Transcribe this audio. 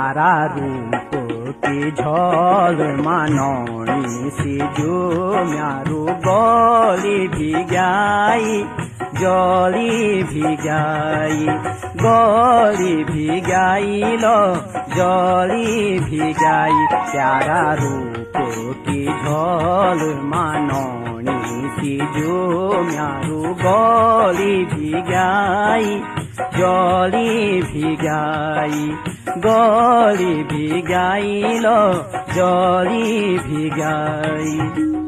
प्यारा रूप के झल माननी से जो म्यारू गली भिगाई जली भिगाई गली भिगाई लो जली भिगाई प्यारा रूप के झल माननी से जो म्यारू गली भिगाई जली भिगाई गली भिगाई लो जली भिगाई।